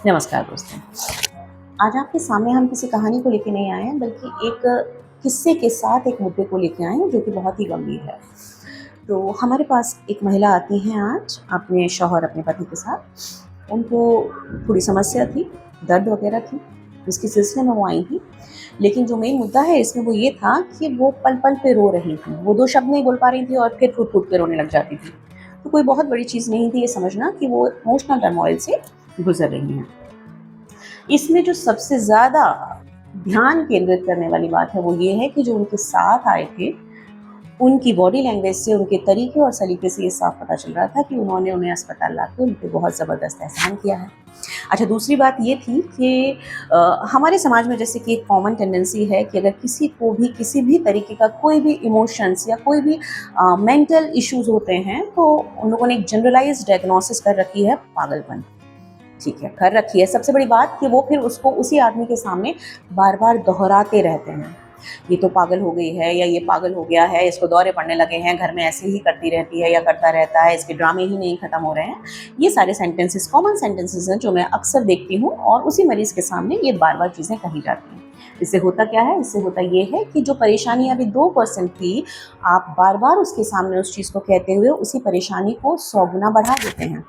नमस्कार दोस्तों। आज आपके सामने हम किसी कहानी को लेके नहीं आए हैं, बल्कि एक किस्से के साथ एक मुद्दे को लेके आए हैं जो कि बहुत ही गंभीर है। तो हमारे पास एक महिला आती हैं आज अपने शौहर, अपने पति के साथ। उनको थोड़ी समस्या थी, दर्द वगैरह थी, जिसके सिलसिले में वो आई थी। लेकिन जो मेन मुद्दा है इसमें वो ये था कि वो पल-पल पे रो रही थी। वो 2 शब्द नहीं बोल पा रही थी और फिर फूट-फूट के रोने लग जाती थी। तो कोई बहुत बड़ी चीज़ नहीं थी ये समझना कि वो इमोशनल टर्मॉइल से गुज़र रही हैं। इसमें जो सबसे ज़्यादा ध्यान केंद्रित करने वाली बात है वो ये है कि जो उनके साथ आए थे, उनकी बॉडी लैंग्वेज से, उनके तरीके और सलीके से ये साफ पता चल रहा था कि उन्होंने उन्हें अस्पताल लाके उन पे बहुत ज़बरदस्त एहसान किया है। अच्छा, दूसरी बात ये थी कि हमारे समाज में जैसे कि एक कॉमन टेंडेंसी है कि अगर किसी को भी किसी भी तरीके का कोई भी इमोशंस या कोई भी मेंटल इश्यूज़ होते हैं, तो उन लोगों ने एक जनरलाइज़्ड डायग्नोसिस कर रखी है पागलपन। ठीक है, कर रखी है। सबसे बड़ी बात कि वो फिर उसको उसी आदमी के सामने बार-बार दोहराते रहते हैं। ये तो पागल हो गई है, या ये पागल हो गया है, इसको दौरे पड़ने लगे हैं, घर में ऐसे ही करती रहती है या करता रहता है, इसके ड्रामे ही नहीं खत्म हो रहे हैं। ये सारे सेंटेंसेस कॉमन सेंटेंसेस हैं जो मैं अक्सर देखती हूँ और उसी मरीज़ के सामने ये बार-बार चीज़ें कही जाती हैं। इससे होता क्या है? इससे होता ये है कि जो परेशानी अभी 2% थी, आप बार-बार उसके सामने उस चीज़ को कहते हुए उसी परेशानी को 100 गुना बढ़ा देते हैं,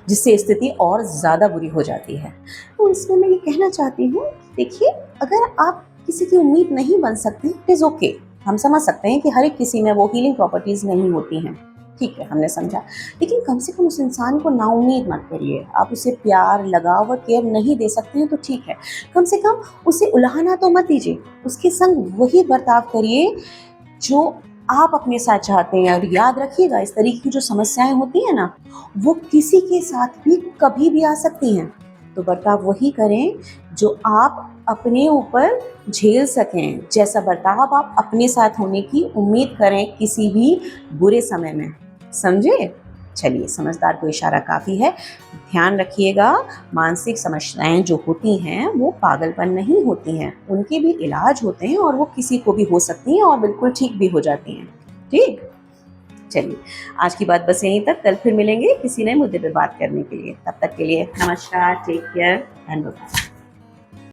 जिससे स्थिति और ज़्यादा बुरी हो जाती है। तो इसमें मैं ये कहना चाहती हूँ, देखिए, अगर आप किसी की उम्मीद नहीं बन सकते, इट इज़ ओके। हम समझ सकते हैं कि हर एक किसी में वो हीलिंग प्रॉपर्टीज़ नहीं होती हैं। ठीक है, हमने समझा। लेकिन कम से कम उस इंसान को नाउम्मीद मत करिए। आप उसे प्यार, लगाव और केयर नहीं दे सकते हैं तो ठीक है, कम से कम उसे उलाहना तो मत दीजिए। उसके संग वही बर्ताव करिए जो आप अपने साथ चाहते हैं। और याद रखिएगा, इस तरीके की जो समस्याएं होती हैं ना, वो किसी के साथ भी कभी भी आ सकती हैं। तो बर्ताव वही करें जो आप अपने ऊपर झेल सकें, जैसा बर्ताव आप अपने साथ होने की उम्मीद करें किसी भी बुरे समय में। समझे? चलिए, समझदार को इशारा काफ़ी है। ध्यान रखिएगा, मानसिक समस्याएं जो होती हैं वो पागलपन नहीं होती हैं, उनके भी इलाज होते हैं और वो किसी को भी हो सकती हैं और बिल्कुल ठीक भी हो जाती हैं। ठीक? चलिए, आज की बात बस यहीं तक। कल फिर मिलेंगे किसी नए मुद्दे पे बात करने के लिए। तब तक के लिए नमस्कार, टेक केयर एंड बाय।